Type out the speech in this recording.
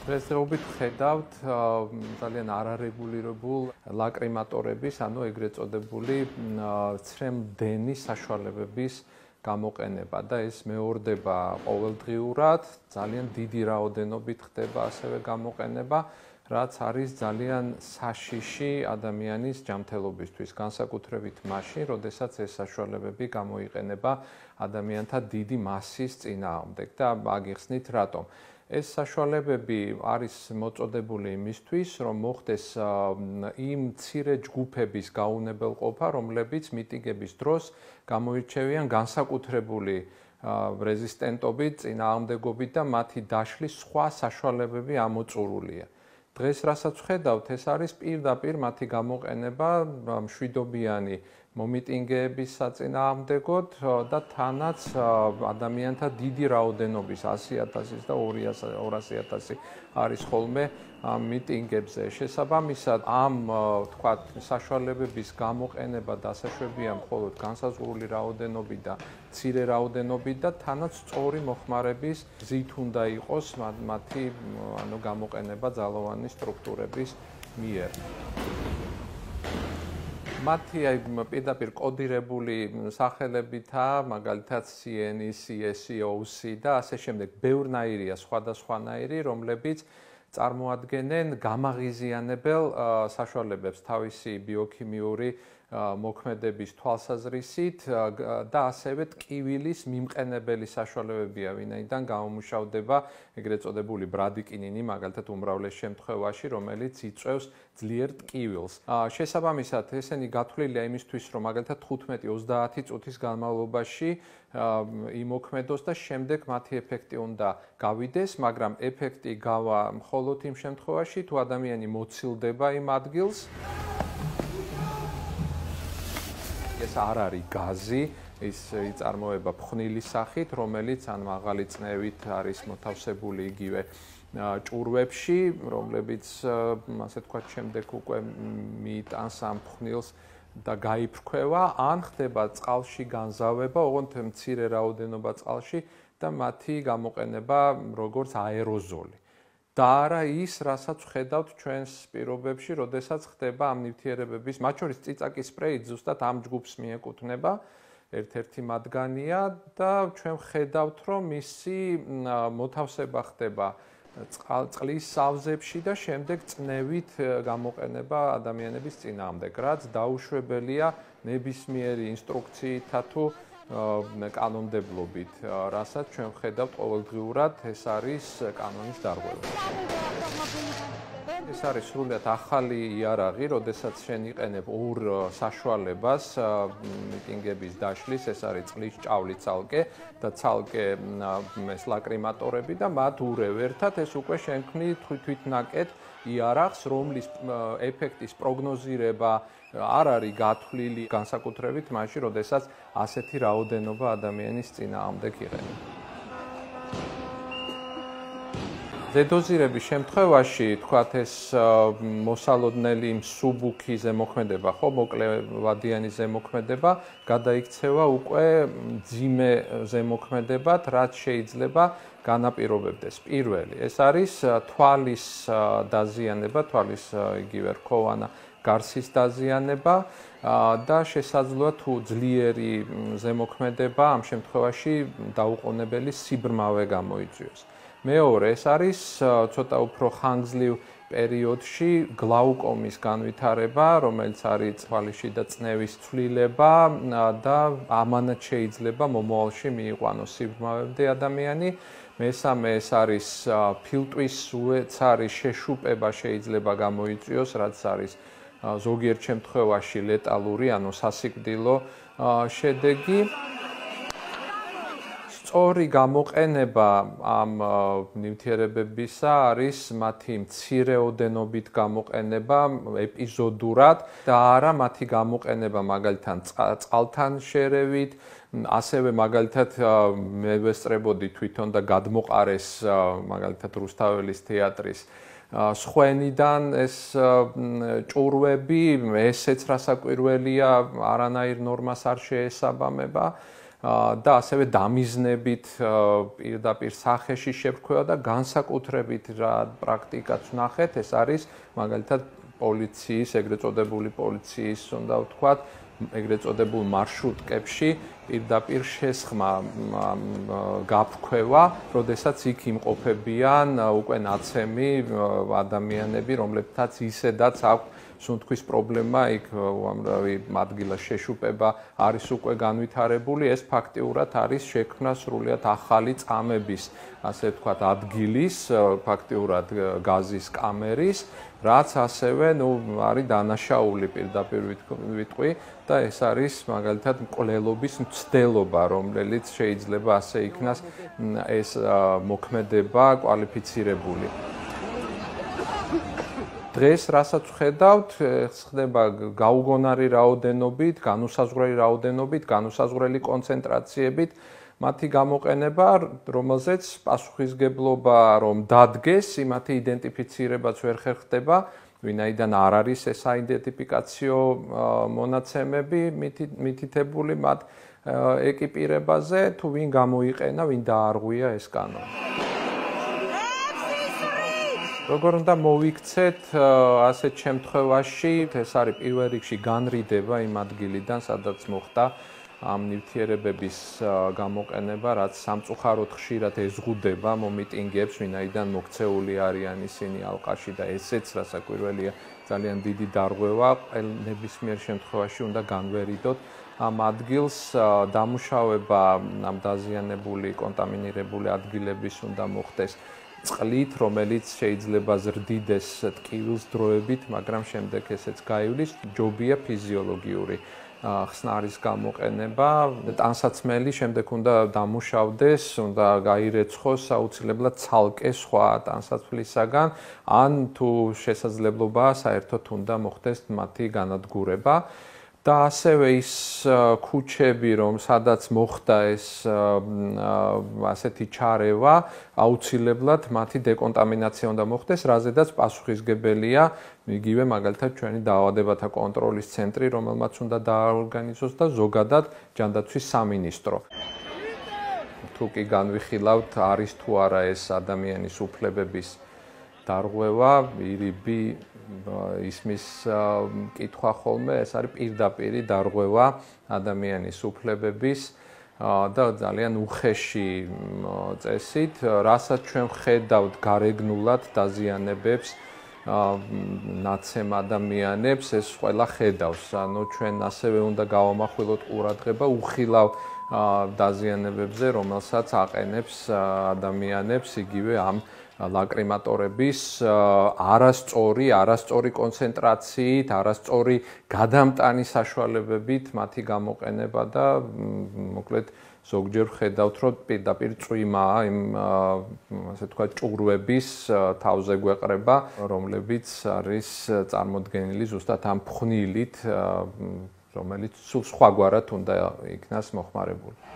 დღესდღეობით ხედავთ ძალიან არარეგულირებულ ლაკრიმატორების, ანუ ეგრეთ წოდებული ცრემლდენის საშუალებების გამოყენება და ეს მეორდება ყოველდღიურად, ძალიან დიდი რაოდენობით ხდება ასევე გამოყენება, რაც არის ძალიან საშიში ადამიანის ჯანმრთელობისთვის, განსაკუთრებით მაშინ, როდესაც ეს საშუალებები გამოიყენება ადამიანთა დიდი მასის წინააღმდეგ და აგიხსნით რატომ. ეს საშუალებები არის მოწოდებული იმისთვის, რომ მოხდეს იმ მცირე ჯგუფების გაუნებელყოფა, რომლებიც მიტინგების დროს გამოირჩევიან განსაკუთრებული რეზისტენტობით, წინააღმდეგობით და მათი დაშლის სხვა საშუალებები ამოწურულია. დღეს რასაც ვხედავთ, ეს არის პირდაპირ მათი გამოყენება მშვიდობიანი მომიტინგეების საწინააღმდეგოდ და თანაც ადამიანთა დიდი რაოდენობის 100,000 და 200,000 არის ხოლმე მიტინგებზე. შესაბამისად, ამ თქვათ საშუალებების გამოყენება დასაშვებია მხოლოდ განსაზღვრული რაოდენობით და მცირე რაოდენობით და თანაც სწორი მოხმარების გზით უნდა იყოს მათი გამოყენება ძალოვანი სტრუქტურების მიერ. მათი პირდაპირ კოდირებული სახელებითაა, მაგალითად CNE, CSE, OC და ასე შემდეგ. ბევრნაირია სხვადასხვანაირი, რომლებიც წარმოადგენენ გამაღიზიანებელ საშუალებებს თავისი ბიოქიმიური მოქმედების თვალსაზრისით და ასევე ტკივილის მიმყენებელი საშუალებებია, ვინაიდან გამომუშავდება ეგრეთ წოდებული ბრადიკინინი, მაგალითად უმრავლეს შემთხვევაში, რომელიც იწვევს ძლიერ ტკივილს. შესაბამისად, ესენი გათვლილია იმისთვის, რომ მაგალითად 15-30 წუთის განმავლობაში იმოქმედოს და შემდეგ მათი ეფექტი უნდა გავიდეს, მაგრამ ეფექტი გავა მხოლოდ იმ შემთხვევაში, თუ ადამიანი მოცილდება იმ ადგილს. ეს არ არის გაზი, ის იწარმოება ფხვნილის სახით, რომელიც ან მაღალი წნევით არის მოთავსებული იგივე ჭურვებში, რომლებიც ასე ვთქვათ, შემდეგ უკვე მიიტანს ამ ფხვნილს და გაიფრქვევა, ან ხდება წყალში განზავება, ოღონდ მცირე რაოდენობა წყალში და მათი გამოყენება როგორც აეროზოლი. და არა ის, რასაც ვხედავთ ჩვენს პირობებში, როდესაც ხდება ამ ნივთიერებების, მათ შორის წიწაკის სპრეი ზუსტად ამ ჯგუფს მიეკუთვნება, ერთ-ერთი მათგანია და ჩვენ ვხედავთ, რომ მისი მოთავსება ხდება წყლის სავზებში და შემდეგ წნევით გამოყენება ადამიანების წინააღმდეგ, რაც დაუშვებელია ნებისმიერი ინსტრუქციითა თუ კანონმდებლობით, რასაც ჩვენ ვხედავთ ყოველდღიურად, ეს არის კანონის დარღვევა. ეს არის სრულიად ახალი იარაღი, როდესაც შენ იყენებ ორ საშუალებას მიტინგების დაშლის, ეს არის წყლის ჭავლი ცალკე და ცალკე ეს ლაკრიმატორები და მათ ურევ ერთად ეს უკვე შენ ქმნი თვითნაკეთ იარაღს, რომლის ეფექტის პროგნოზირება არ არის გათვლილი განსაკუთრებით მაშინ, როდესაც ასეთი რაოდენობა ადამიანის წინააღმდეგ იყენება. ზედოზირების შემთხვევაში, თქვათ ეს მოსალოდნელი მსუბუქი ზემოქმედება, ხო, მოკლე ვადიანი ზემოქმედება გადაიქცევა უკვე მძიმე ზემოქმედებად, რაც შეიძლება განაპირობებდეს. პირველი, ეს არის თვალის დაზიანება, თვალის იგივე რქოვანა გარსის დაზიანება და შესაძლოა თუ ძლიერი ზემოქმედება ამ შემთხვევაში დაუყოვნებელი სიბრმავე გამოიწვიოს. მეორე, ეს არის ცოტა უფრო ხანგრძლივ პერიოდში გლაუკომის განვითარება, რომელიც არის თვალში და წნევის ცვლილება და ამანაც შეიძლება მომავალში მიიყვანოს სიბრმავემდე ადამიანი. მესამე, ეს არის ფილტვის უეცარი შეშუპება შეიძლება გამოიწვიოს, რაც არის ზოგიერთ შემთხვევაში ლეტალური, ანუ სასიკვდილო შედეგი. სწორი გამოყენება ამ ნივთიერებებისა არის მათი მცირეოდენობით გამოყენება ეპიზოდურად და არა მათი გამოყენება მაგალითად წყალთან შერევით, ასევე მაგალითად მე ვესწრებოდი თვითონ და გადმოყარეს მაგალითად რუსთაველის თეატრის სხვენიდან ეს ჭურვები, ესეც რასაკვირველია, არანაირ ნორმას არ შეესაბამება. და ასევე დამიზნებით პირდაპირ სახეში შებრკვევა და განსაკუთრებით რა პრაქტიკაც ვნახეთ, ეს არის მაგალითად პოლიციის, ეგრეთ წოდებული პოლიციის, უნდა ვთქვათ, ეგრეთ წოდებულ მარშრუტკებში პირდაპირ შესხმა გაფრქვევა, როდესაც იქ იმყოფებიან უკვე ნაცემი ადამიანები, რომლებთაც ისედაც აქვს სუნთქვის პრობლემა, იქ უამრავი ადგილის შეშუპება არის უკვე განვითარებული, ეს ფაქტიურად არის შექმნა სრულიად ახალი წამების, ასე ვთქვათ, ადგილის, ფაქტიურად გაზის კამერის, რაც ასევე, არის დანაშაული პირდაპირ ვიტყვი და ეს არის მაგალითად მკვლელობის მცდელობა, რომელიც შეიძლება ასე იქნას ეს მოქმედება კვალიფიცირებული. დღეს რასაც ვხედავთ, ხდება გაუგონარი რაოდენობით, განუსაზღვრელი რაოდენობით, განუსაზღვრელი კონცენტრაციებით მათი გამოყენება, რომელზეც პასუხისგებლობა რომ დადგეს, მათი იდენტიფიცირებაც ვერ ხერხდება, ვინაიდან არ არის ეს საიდენტიფიკაციო მონაცემები მითითებული მათ ეკიპირებაზე, თუ ვინ გამოიყენა, ვინ დაარღვია ეს კანონი. როგორ უნდა მოვიქცეთ ასეთ შემთხვევაში, ეს არის პირველ რიგში განრიდება იმ ადგილიდან, სადაც მოხდა ამ ნივთიერებების გამოყენება, რაც სამწუხაროდ ხშირად ეზღუდება მომიტინგეებს, ვინაიდან მოქცეული არიან ისინი ალყაში და ესეც რასაკვირველია ძალიან დიდი დარღვევა, ნებისმიერ შემთხვევაში უნდა განვერიდოთ ამ ადგილს, დამუშავება ამ დაზიანებული, კონტამინირებული ადგილების უნდა მოხდეს წყლით, რომელიც შეიძლება ზრდიდეს ტკივილს დროებით, მაგრამ შემდეგ ესეც გაივლის, ჯობია ფიზიოლოგიური ხსნარის გამოყენება, ტანსაცმელი შემდეგ უნდა დამუშავდეს, უნდა გაირეცხოს აუცილებლად ცალკე სხვა ტანსაცმლისაგან, ან თუ შესაძლებლობაა, საერთოდ უნდა მოხდეს მათი განადგურება. და ასევე ის ქუჩები, რომ სადაც მოხდა ეს ასეთი ჩარევა, აუცილებლად მათი დეკონტამინაცია უნდა მოხდეს, რაზედაც პასუხისგებელია იგივე მაგალითად ჩვენი დაავადებათა კონტროლის ცენტრი, რომელმაც უნდა დააორგანიზოს და ზოგადად ჯანდაცვის სამინისტრო. თუ კი განვიხილავთ, არის თუ არა ეს ადამიანის უფლებების დარღვევა, ირიბი ისმის კითხვა ხოლმე, ეს არის პირდაპირი დარღვევა ადამიანის უფლებების და ძალიან უხეში წესით, რასაც ჩვენ ვხედავთ გარეგნულად დაზიანებებს ნაცემ ადამიანებს, ეს ყველა ხედავს. ანუ ჩვენ ასევე უნდა გავამახვილოთ ყურადღება უხილავ დაზიანებებზე, რომელსაც აყენებს ადამიანებს იგივე ამ ლაკრიმატორების არასწორი კონცენტრაციით, არასწორი გადამტანი საშუალებებით მათი გამოყენება და მოკლედ ზოგჯერ ხედავთ, რომ პირდაპირ წვიმაა იმ ასე ვთქვათ ჭურვების თავზე გვეყრება, რომლებიც არის წარმოდგენილი ზუსტად ამ ფხვნილით, რომელიც სულ სხვაგვარად უნდა იქნას მოხმარებული.